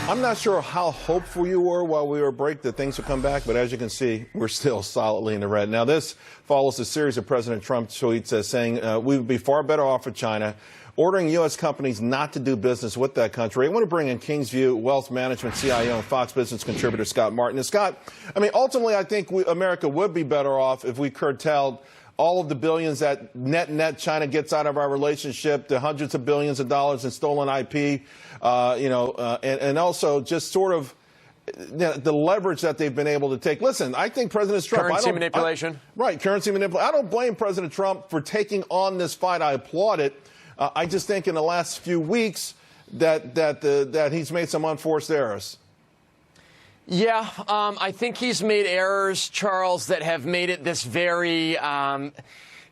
I'm not sure how hopeful you were while we were break that things would come back, but as you can see, we're still solidly in the red. Now, this follows a series of President Trump's tweets saying we would be far better off with China, ordering U.S. companies not to do business with that country. I want to bring in Kingsview Wealth Management CIO and Fox Business contributor Scott Martin. And Scott, I mean, ultimately, I think America would be better off if we curtailed all of the billions that net China gets out of our relationship, the hundreds of billions of dollars in stolen IP, and also just sort of the leverage that they've been able to take. Listen, I think President Trump... Currency manipulation. Right, currency manipulation. I don't blame President Trump for taking on this fight. I applaud it. I just think in the last few weeks that he's made some unforced errors. Yeah, I think he's made errors, Charles, that have made it this very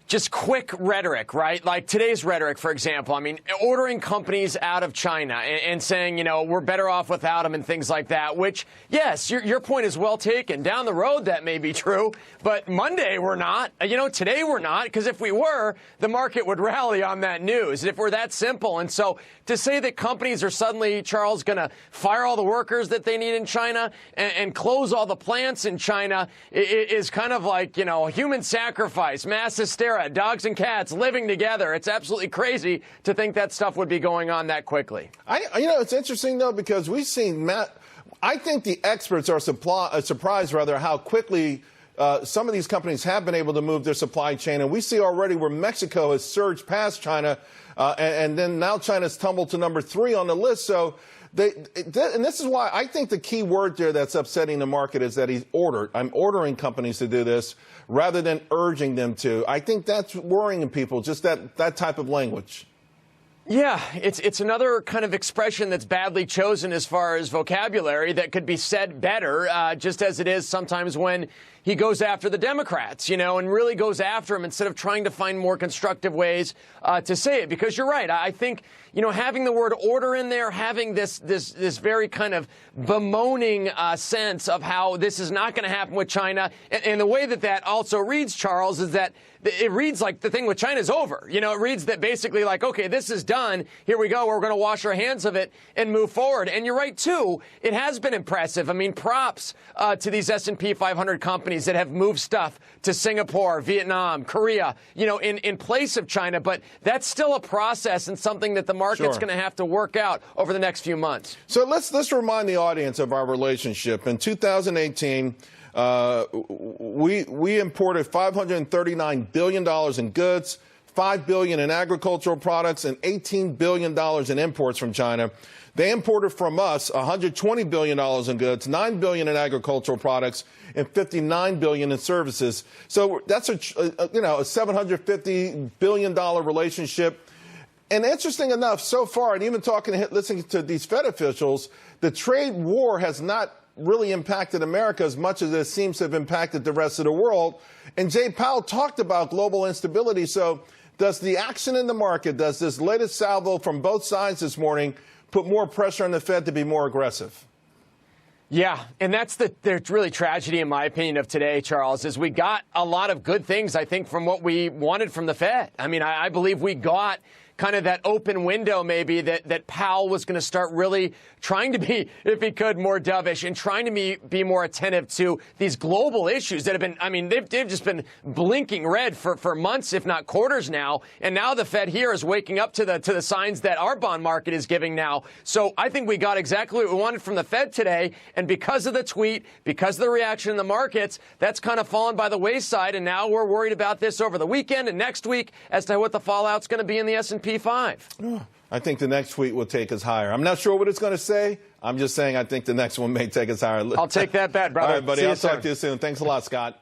just quick rhetoric, right? Like today's rhetoric, for example. I mean, ordering companies out of China and saying, you know, we're better off without them and things like that, which, yes, your point is well taken. Down the road, that may be true. But Monday, we're not. You know, today we're not, because if we were, the market would rally on that news, if we're that simple. And so to say that companies are suddenly, Charles, going to fire all the workers that they need in China and close all the plants in China is kind of like, you know, human sacrifice, mass hysteria, dogs and cats living together. It's absolutely crazy to think that stuff would be going on that quickly. You know, it's interesting, though, because we've seen I think the experts are surprised, rather, how quickly some of these companies have been able to move their supply chain. And we see already where Mexico has surged past China, and then now China's tumbled to number 3 on the list. So and this is why I think the key word there that's upsetting the market is that I'm ordering companies to do this rather than urging them to. I think that's worrying people, just that type of language. Yeah, it's another kind of expression that's badly chosen as far as vocabulary that could be said better, just as it is sometimes when he goes after the Democrats, you know, and really goes after them instead of trying to find more constructive ways to say it. Because you're right. I think, you know, having the word order in there, having this very kind of bemoaning sense of how this is not going to happen with China. And the way that also reads, Charles, is that it reads like the thing with China is over. You know, it reads that basically like, OK, this is done. Here we go. We're going to wash our hands of it and move forward. And you're right, too. It has been impressive. I mean, props to these S&P 500 companies that have moved stuff to Singapore, Vietnam, Korea, you know, in place of China. But that's still a process and something that the market's going to have to work out over the next few months. So let's remind the audience of our relationship. In 2018, we imported $539 billion in goods, $5 billion in agricultural products, and $18 billion in imports from China. They imported from us $120 billion in goods, $9 billion in agricultural products, and $59 billion in services. So that's a $750 billion relationship. And interesting enough, so far, and even listening to these Fed officials, the trade war has not really impacted America as much as it seems to have impacted the rest of the world. And Jay Powell talked about global instability. So does the action in the market, does this latest salvo from both sides this morning put more pressure on the Fed to be more aggressive? Yeah, and that's the really tragedy, in my opinion, of today, Charles, is we got a lot of good things, I think, from what we wanted from the Fed. I mean, I believe we got kind of that open window, maybe, that Powell was going to start really trying to be, if he could, more dovish and trying to be more attentive to these global issues that have been, I mean, they've just been blinking red for months, if not quarters now. And now the Fed here is waking up to the signs that our bond market is giving now. So I think we got exactly what we wanted from the Fed today. And because of the tweet, because of the reaction in the markets, that's kind of fallen by the wayside. And now we're worried about this over the weekend and next week as to what the fallout's going to be in the S&P 5. I think the next tweet will take us higher. I'm not sure what it's going to say. I'm just saying I think the next one may take us higher. I'll take that bet, brother. All right, buddy. I'll talk to you soon. Thanks a lot, Scott.